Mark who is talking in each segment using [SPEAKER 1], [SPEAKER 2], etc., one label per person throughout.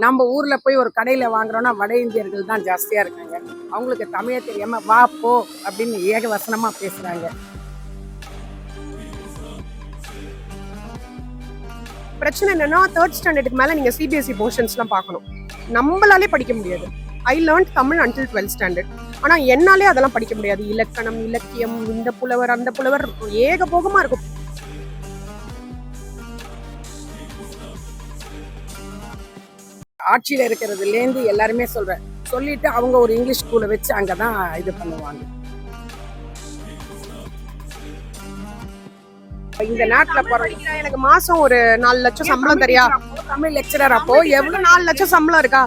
[SPEAKER 1] நம்ம ஊர்ல போய் ஒரு கடையில வாங்குறோம்னா வட இந்தியர்கள் தான் ஜாஸ்தியா இருக்காங்க. அவங்களுக்கு தமிழே தெரியாம வா போ அப்படின்னு ஏகவசனமா பேசுறாங்க.
[SPEAKER 2] பிரச்சனை என்னன்னா தேர்ட் ஸ்டாண்டர்டுக்கு மேல நீங்க சிபிஎஸ்சி போர்ஷன்ஸ்லாம் பார்க்கணும். நம்மளாலே படிக்க முடியாது. I learn Tamil until 12th standard. ஆனா என்னாலே அதெல்லாம் படிக்க முடியாது. இலக்கணம், இலக்கியம், இந்த புலவர் அந்த புலவர் ஏகபோகமா இருக்கும்.
[SPEAKER 1] ஆட்சியில இருக்கிறதுலேருந்து எல்லாருமே சொல்லிட்டு அவங்க ஒரு இங்கிலீஷ் ஸ்கூலை வச்சு அங்கதான் இது பண்ணுவாங்க. இந்த நாட்டுல
[SPEAKER 2] படிக்கிறேன், எனக்கு மாசம் ஒரு 4 லட்சம் சம்பளம் தெரியா?
[SPEAKER 1] தமிழ் லெக்சரர் அப்போ
[SPEAKER 2] எவ்வளவு 4 லட்சம் சம்பளம் இருக்கா?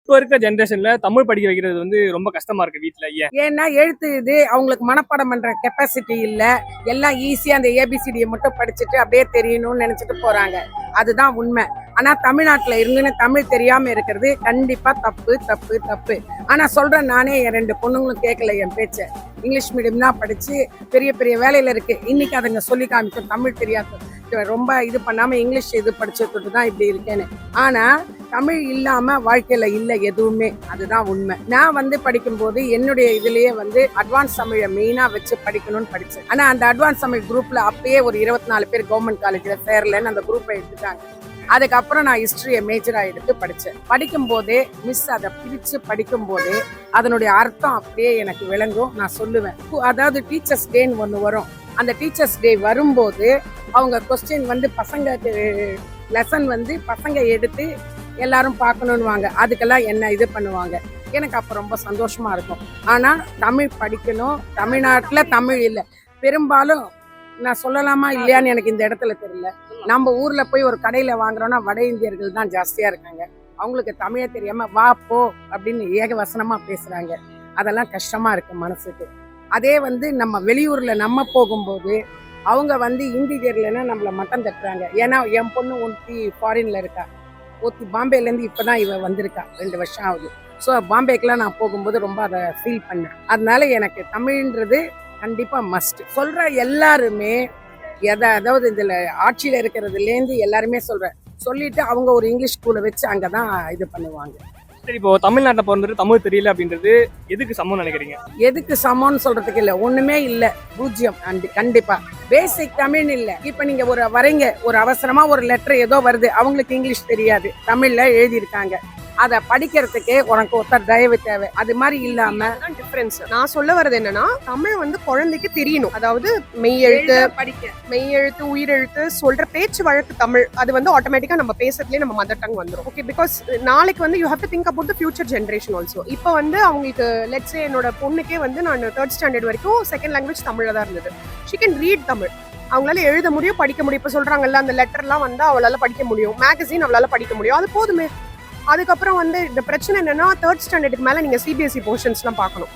[SPEAKER 3] இப்போ இருக்க ஜென்ரேஷன்ல தமிழ் படிக்க வைக்கிறது வந்து ரொம்ப கஷ்டமா இருக்கு வீட்டுல.
[SPEAKER 1] ஏன்னா எழுத்து இது அவங்களுக்கு மனப்பாடம் பண்ற கெப்பாசிட்டி இல்ல. எல்லாம் ஈஸியா அந்த ஏபிசிடியை மட்டும் படிச்சுட்டு அப்படியே தெரியணும்னு நினைச்சிட்டு போறாங்க. அதுதான் உண்மை. ஆனா தமிழ்நாட்டுல இருந்துன்னு தமிழ் தெரியாம இருக்கிறது கண்டிப்பா தப்பு தப்பு தப்பு. ஆனா சொல்றேன், நானே என் 2 பொண்ணுங்களும் கேட்கல என் பேச்ச. இங்கிலீஷ் மீடியம் தான் படிச்சு பெரிய பெரிய வேலையில இருக்கு. இன்னைக்கு அதுங்க சொல்லி காமிக்கும் தமிழ் தெரியாது, ரொம்ப இது பண்ணாம இங்கிலீஷ் இது படிச்சுட்டு தான் இப்படி இருக்கேன்னு. ஆனா தமிழ் இல்லாம வாழ்க்கையில இல்ல எதுவுமே. அதுதான் உண்மை. நான் படிக்கும்போது என்னுடைய இதுலயே அட்வான்ஸ் தமிழை மெயினா வச்சு படிக்கணும்னு படிச்சேன். ஆனா அந்த அட்வான்ஸ் தமிழ் குரூப்ல அப்பயே ஒரு 24 பேர் கவர்மெண்ட் காலேஜ்ல சேரலன்னு அந்த குரூப்பை எடுத்துட்டாங்க. அதுக்கப்புறம் நான் ஹிஸ்டரியை மேஜரா எடுத்து படிச்சேன். படிக்கும் போதே மிஸ் அதை பிரிச்சு படிக்கும் போதே அதனுடைய அர்த்தம் அப்படியே எனக்கு விளங்கும். நான் சொல்லுவேன், அதாவது டீச்சர்ஸ் டேன்னு ஒண்ணு வரும். அந்த டீச்சர்ஸ் டே வரும்போது அவங்க கொஸ்டின் பசங்க லெசன் பசங்க எடுத்து எல்லாரும் பார்க்கணும்னுவாங்க. அதுக்கெல்லாம் என்ன இது பண்ணுவாங்க. எனக்கு அப்போ ரொம்ப சந்தோஷமா இருக்கும். ஆனா தமிழ் படிக்கணும். தமிழ்நாட்டுல தமிழ் இல்லை. பெரும்பாலும் நான் சொல்லலாமா இல்லையான்னு எனக்கு இந்த இடத்துல தெரியல. நம்ம ஊர்ல போய் ஒரு கடையில வாங்குறோம்னா வட இந்தியர்கள் தான் ஜாஸ்தியா இருக்காங்க. அவங்களுக்கு தமிழே தெரியாம வா போ அப்படின்னு ஏகவசனமா பேசுறாங்க. அதெல்லாம் கஷ்டமா இருக்கு மனசுக்கு. அதே நம்ம வெளியூர்ல நம்ம போகும்போது அவங்க இன்டீரியர்லன்னா நம்மள மட்டம் தட்டுறாங்க. ஏன்னா என் பொண்ணு ஒருத்தி ஃபாரின்ல இருக்கா, ஒருத்தி பாம்பேல இருந்து இப்பதான் இவ வந்திருக்கா, 2 வருஷம் ஆகுது. ஸோ பாம்பேக்கெல்லாம் நான் போகும்போது ரொம்ப அதை ஃபீல் பண்ணேன். அதனால எனக்கு தமிழ்ன்றது கண்டிப்பா மஸ்ட். சொல்ற எல்லாருமே அதாவது இதுல ஆட்சியில இருக்கிறதுலேருந்து எல்லாருமே சொல்லிட்டு அவங்க ஒரு இங்கிலீஷ் ஸ்கூலை வச்சு அங்கதான் இது பண்ணுவாங்க.
[SPEAKER 3] சரி, இப்போ தமிழ்நாட்டை பிறந்துட்டு தமிழ் தெரியல அப்படின்றது எதுக்கு சமம்னு நினைக்கிறீங்க?
[SPEAKER 1] எதுக்கு சமம்னு சொல்றதுக்கு இல்ல, ஒண்ணுமே இல்ல, 0. கண்டிப்பா பேசிக் தமிழ் இல்ல. இப்ப நீங்க ஒரு வரீங்க, ஒரு அவசரமா ஒரு லெட்டர் ஏதோ வருது, அவங்களுக்கு இங்கிலீஷ் தெரியாது, தமிழ்ல எழுதி இருக்காங்க, அதை படிக்கிறதுக்கே உனக்கு ஒருத்தர் தயவு தேவை. அது மாதிரி இல்லாம
[SPEAKER 2] டிஃபரன்ஸ். நான் சொல்ல வர்றது என்னன்னா, தமிழ் குழந்தைக்கு தெரியணும். அதாவது மெய்யெழுத்து, மெய்யெழுத்து, உயிரெழுத்து, சொல்ற பேச்சு வழக்கு தமிழ் அது ஆட்டோமேட்டிக்கா நம்ம பேசுறதுலயே நம்ம மதர் டங் வந்துடும். ஓகே, பிகாஸ் நாளைக்கு you have to think about the future generation also. இப்போ அவங்களுக்கு லெட்ஸ் சே என்னோட பொண்ணுக்கே நான் 3rd ஸ்டாண்டர்ட் வரைக்கும் செகண்ட் லாங்குவேஜ் தமிழ்ல தான் இருந்தது. She can read Tamil. அவங்களால எழுத முடியும், படிக்க முடியும். இப்போ சொல்றாங்கல்ல, அந்த லெட்டர்லாம் அவளால படிக்க முடியும், மேகசின் அவளால படிக்க முடியும், அது போதுமே. அதுக்கப்புறம் இந்த பிரச்சனை என்னன்னா, 3rd ஸ்டாண்டர்டுக்கு மேல நீங்க சிபிஎஸ்சி போர்ஷன்ஸ்லாம் பார்க்கணும்.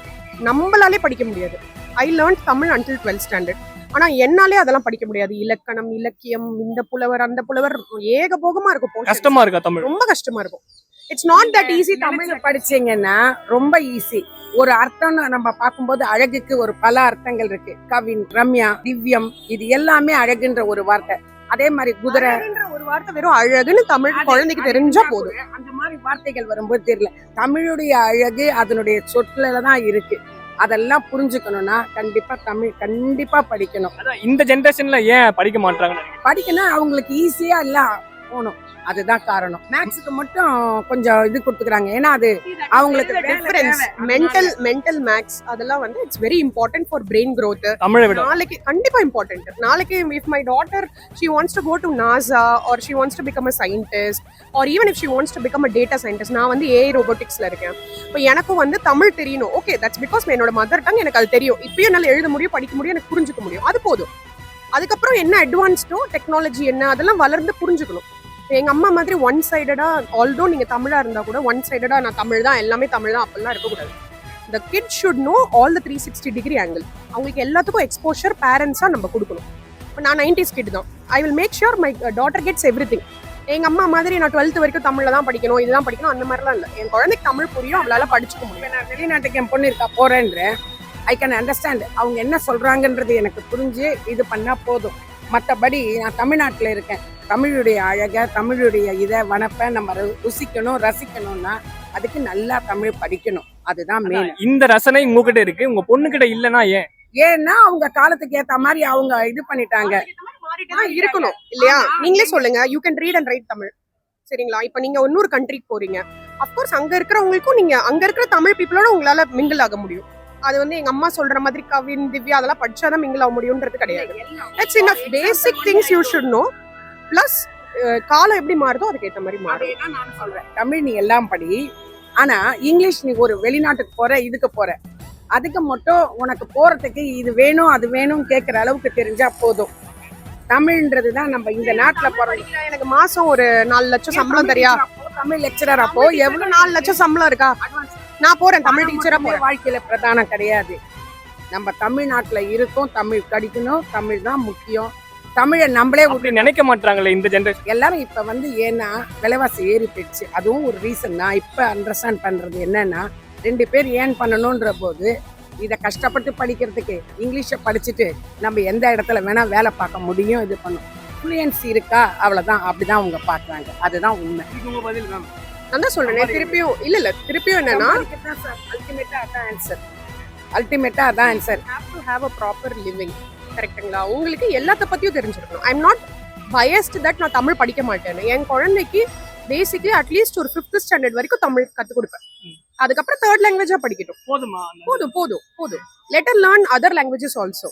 [SPEAKER 2] நம்மளாலே படிக்க முடியாது. I learn Tamil until 12th standard. ஆனா என்னாலே அதெல்லாம் படிக்க முடியாது. இலக்கணம், இலக்கியம், இந்த புலவர் அந்த புலவர் ஏகபோகமா இருக்கும்.
[SPEAKER 3] கஷ்டமா இருக்கா தமிழ்?
[SPEAKER 2] ரொம்ப கஷ்டமா இருக்கும். It's not that easy.
[SPEAKER 1] Tamil படிச்சீங்கன்னா ரொம்ப ஈஸி. ஒரு அர்த்தம் நம்ம பார்க்கும்போது அழகுக்கு ஒரு பல அர்த்தங்கள் இருக்கு. கவின், ரம்யா, திவ்யம், இது எல்லாமே அழகுன்ற ஒரு வார்த்தை. அதே மாதிரி குதிரை
[SPEAKER 2] ஒரு வார்த்தை வெறும் அழகுன்னு தமிழ் குழந்தைக்கு தெரிஞ்சா போதும்.
[SPEAKER 1] அந்த மாதிரி வார்த்தைகள் வரும்போது தெரியல. தமிழுடைய அழகு அதனுடைய சொற்ல தான் இருக்கு. அதெல்லாம் புரிஞ்சுக்கணும்னா கண்டிப்பா தமிழ் கண்டிப்பா படிக்கணும்.
[SPEAKER 3] இந்த ஜெனரேஷன்ல ஏன் படிக்க மாட்டாங்க?
[SPEAKER 1] படிக்கணும், அவங்களுக்கு ஈஸியா எல்லாம் போகணும், அதுதான் காரணம். மேக்ஸுக்கு மட்டும் கொஞ்சம் இது கொடுத்துக்கிறாங்க. ஏன்னா அது அவங்களுக்கு
[SPEAKER 2] டிஃபரன்ஸ். மென்டல் மேக்ஸ் அதெல்லாம் it's very important for brain growth.
[SPEAKER 3] தமிழை விட
[SPEAKER 2] நாளைக்கு கண்டிப்பா இம்பார்ட்டன்ட். நாளைக்கு if my daughter she wants to go to NASA or she wants to become a scientist or even if she wants to become a data scientist, நான் AI roboticsல இருக்கேன். இப்போ எனக்கும் தமிழ் தெரியணும். ஓகே, தட்ஸ் பிகாஸ் என்னோட mother tongue, எனக்கு அது தெரியும். இப்பயும் என்னால எழுத முடியும், படிக்க முடியும், எனக்கு புரிஞ்சுக்க முடியும், அது போதும். அதுக்கப்புறம் என்ன அட்வான்ஸ்டோ டெக்னாலஜி என்ன அதெல்லாம் வளர்ந்து புரிஞ்சுக்கணும். எங்க அம்மா மாதிரி ஒன் சைடடா, ஆல்தோ நீங்க தமிழா இருந்தா கூட ஒன் சைடடா நான் தமிழ் தான், எல்லாமே தமிழ் தான் அப்படிலாம் இருக்கக்கூடாது. The kid should know all the 360 degree angle. அவங்களுக்கு எல்லாத்துக்கும் எக்ஸ்போஷர் பேரண்ட்ஸா நம்ம கொடுக்கணும். இப்போ நான் 90s கிட் தான். I will make sure my daughter gets everything. எங்க அம்மா மாதிரி நான் 12th வரைக்கும் தமிழ்ல தான் படிக்கணும், இதுதான் படிக்கணும், அந்த மாதிரிலாம் இல்லை. என் குழந்தைக்கு தமிழ் புரியும், அவளால படிச்சுக்க முடியும்.
[SPEAKER 1] நான் வெளிநாட்டுக்கு என் பொண்ணு இருக்கா போறேன்றேன். ஐ கேன் அண்டர்ஸ்டாண்ட் அவங்க என்ன சொல்றாங்கன்றது எனக்கு புரிஞ்சு இது பண்ணா போதும். மற்றபடி நான் தமிழ்நாட்டில் இருக்கேன், தமிழுடைய அழகை தமிழுடைய இதை வனப்பை நம்ம ருசிக்கணும் ரசிக்கணும்னா அதுக்கு நல்லா தமிழ் படிக்கணும். அதுதான் மெயின்.
[SPEAKER 3] இந்த ரசனை உங்ககிட்ட இருக்கு, உங்க பொண்ணு கிட்ட இல்லைன்னா ஏன்?
[SPEAKER 1] ஏன்னா அவங்க காலத்துக்கு ஏத்த மாதிரி அவங்க இது பண்ணிட்டாங்க.
[SPEAKER 2] இருக்கணும் இல்லையா? நீங்களே சொல்லுங்க. You can read and right Tamil, சரிங்களா? இப்போ நீங்க இன்னொரு கண்ட்ரிக்கு போறீங்க, அப்கோர்ஸ் அங்க இருக்கிறவங்களுக்கும் நீங்க அங்க இருக்கிற தமிழ் பீப்புளோட உங்களால மிங்கிள் ஆக முடியும். அது வந்து எங்க அம்மா சொல்ற மாதிரி கவின் திவ்யா அதெல்லாம் படிச்சாதான் மிங்கிள் ஆக முடியும்ன்றது கிடையாது. It's enough basic things you should know. Plus காலம் எப்படி மாறுதோ அதுக்கு ஏற்ற மாதிரி மாறும்.
[SPEAKER 1] நான் சொல்றேன், தமிழ் நீ எல்லாம் படி, ஆனா இங்கிலீஷ் நீ ஒரு வெளிநாட்டுக்கு போற இதுக்கு போற அதுக்கு மட்டும் உனக்கு போறதுக்கு இது வேணும் அது வேணும் கேட்கற அளவுக்கு தெரிஞ்சா போதும். தமிழ்ன்றதுதான் நம்ம இந்த நாட்டுல போறோம்.
[SPEAKER 2] எனக்கு மாசம் ஒரு 4 லட்சம் சம்பளம் தெரியா?
[SPEAKER 1] தமிழ் லெக்சரர் அப்போ
[SPEAKER 2] எவ்வளவு 4 லட்சம் சம்பளம் இருக்கா? நான் போறேன் தமிழ் டீச்சரா போறேன்.
[SPEAKER 1] வாழ்க்கையில பிரதானம் கிடையாது. நம்ம தமிழ்நாட்டுல இருக்கோம், தமிழ் படிக்கணும், தமிழ் தான் முக்கியம். தமிழை நம்மளே
[SPEAKER 3] அப்படி நினைக்க மாட்டாங்களே இந்த ஜெனரேஷன்
[SPEAKER 1] எல்லாரும். இப்ப வந்து ஏன்னா விலைவாசி ஏறி போயிடுச்சு, அதுவும் ஒரு ரீசன். நான் இப்ப அண்டர்ஸ்டாண்ட் பண்றது என்னன்னா 2 பேர் ஏன் பண்ணணும்ன்ற போது இதை கஷ்டப்பட்டு படிக்கிறதுக்கு இங்கிலீஷை படிச்சுட்டு நம்ம எந்த இடத்துல வேணா வேலை பார்க்க முடியும், இது பண்ணும். ஃப்ளூயன்சி இருக்கா அவ்வளவுதான், அப்படிதான் அவங்க பாக்குறாங்க. அதுதான் உண்மை.
[SPEAKER 2] நான் தான் சொல்றேன் திருப்பியும் திருப்பியும் என்னன்னா
[SPEAKER 1] அல்டிமேட்டா அதான் answer.
[SPEAKER 2] Have to have a proper living, கரெக்ட்டுங்களா? உங்களுக்கு எல்லாத்த பத்தியும் தெரிஞ்சிருக்கணும். I am not biased that நான் தமிழ் படிக்க மாட்டேன்னு. என் குழந்தைக்கு பேசிக்லி அட்லீஸ்ட் ஒரு 5th ஸ்டாண்டர்ட் வரைக்கும் தமிழ் கற்றுக் கொடுப்பேன். அதுக்கப்புறம் 3rd லாங்குவேஜா படிக்கட்டும். போதும். Letter learn other languages also.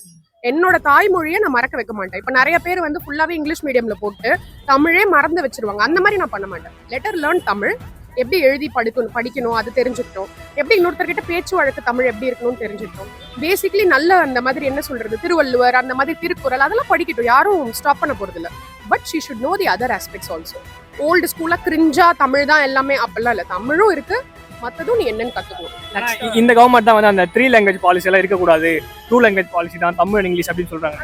[SPEAKER 2] என்னோட தாய்மொழியை நான் மறக்க வைக்க மாட்டேன். இப்போ நிறைய பேர் வந்து ஃபுல்லாவே இங்கிலீஷ் மீடியம்ல போட்டு தமிழே மறந்து வச்சிருவாங்க. அந்த மாதிரி நான் பண்ண மாட்டேன். லெட்டர் லேர்ன் தமிழ், எப்படி எழுதி படிக்கணும் அது தெரிஞ்சுக்கிட்டோம். எப்படி இன்னொருத்தர்கிட்ட பேச்சு வழக்கு தமிழ் எப்படி இருக்கணும்னு தெரிஞ்சுக்கிட்டோம். பேசிக்லி நல்ல அந்த மாதிரி என்ன சொல்றது, திருவள்ளுவர் அந்த மாதிரி திருக்குறள் அதெல்லாம் படிக்கட்டும். யாரும் ஸ்டாப் பண்ண போறது இல்லை. But she should know the other aspects also. Old ஸ்கூல்ல கிரிஞ்சா தமிழ் தான் எல்லாமே அப்படிலாம் இல்லை. தமிழும் இருக்கு, மற்றதும் நீ என்னன்னு கத்துக்கணும்.
[SPEAKER 3] இந்த கவர்மெண்ட் தான் வந்து அந்த 3 லாங்குவேஜ் பாலிசி எல்லாம் இருக்கக்கூடாது, 2 லாங்குவேஜ் பாலிசி தான், தமிழ் இங்கிலீஷ் அப்படின்னு சொல்றாங்க.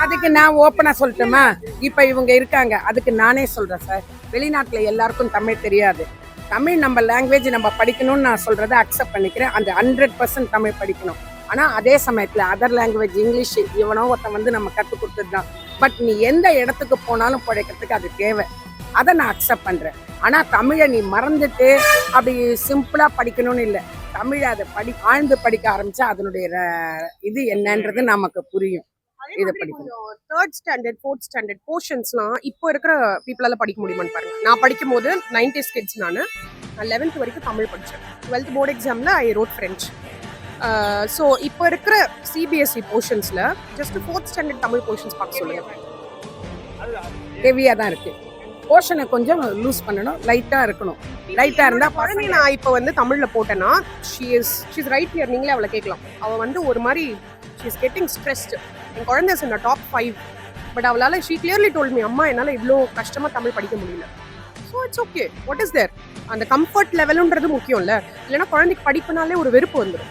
[SPEAKER 1] அதுக்கு நான் ஓப்பனா சொல்லட்டுமா? இப்ப இவங்க இருக்காங்க, அதுக்கு நானே சொல்றேன் சார். வெளிநாட்டுல எல்லாருக்கும் தமிழ் தெரியாது. தமிழ் நம்ம லாங்குவேஜ் நம்ம படிக்கணும்னு நான் சொல்றதை அக்செப்ட் பண்ணிக்கிறேன். அந்த 100% தமிழ் படிக்கணும். ஆனா அதே சமயத்துல அதர் லாங்குவேஜ் இங்கிலீஷ் இவனோ ஒருத்தன் வந்து நம்ம கற்றுக் கொடுத்தது தான். பட் நீ எந்த இடத்துக்கு போனாலும் பிழைக்கிறதுக்கு அது தேவை. அதை நான் அக்செப்ட் பண்றேன். ஆனா தமிழை நீ மறந்துட்டு அப்படி சிம்பிளா படிக்கணும்னு இல்லை. தமிழை அதை ஆழ்ந்து படிக்க ஆரம்பிச்சா அதனுடைய இது என்னன்றது நமக்கு புரியும். இதை படிக்கணும்.
[SPEAKER 2] 3rd ஸ்டாண்டர்ட் 4th ஸ்டாண்டர்ட் போர்ஷன்ஸ்லாம் இப்போ இருக்கிற பீப்புளால படிக்க முடியுமான்னு பாருங்க. நான் படிக்கும் போது 90s கிட்ஸ். நான் 11th வரைக்கும் தமிழ் படித்தேன். 12th போர்டு எக்ஸாமில் ஐ ரோட் ஃப்ரெஞ்ச். ஸோ இப்போ இருக்கிற சிபிஎஸ்சி போர்ஷன்ஸில் just 4th standard Tamil portions பார்க்க சொல்லுங்க.
[SPEAKER 1] ஹெவியாக தான் இருக்கு. போர்ஷனை கொஞ்சம் லூஸ் பண்ணணும், லைட்டாக இருக்கணும். லைட்டாக இருந்தால்
[SPEAKER 2] குழந்தை நான் இப்போ வந்து தமிழில் போட்டேன்னா ஷீ இஸ் ரைட் ஹியர். நீங்களே அவளை கேட்கலாம். அவள் வந்து ஒரு மாதிரி ஷீ இஸ் கெட்டிங் ஸ்ட்ரெஸ்டு. என் குழந்தை இஸ் இன் டாப் 5. பட் அவளால் ஷீ கிளியர்லி டோல்ட் மீ, அம்மா என்னால் இவ்வளோ கஷ்டமாக தமிழ் படிக்க முடியல. So it's okay. What is there? அந்த கம்ஃபர்ட் லெவலுன்றது முக்கியம் இல்லை. இல்லைன்னா குழந்தைக்கு படிப்புனாலே ஒரு வெறுப்பு வந்துடும்.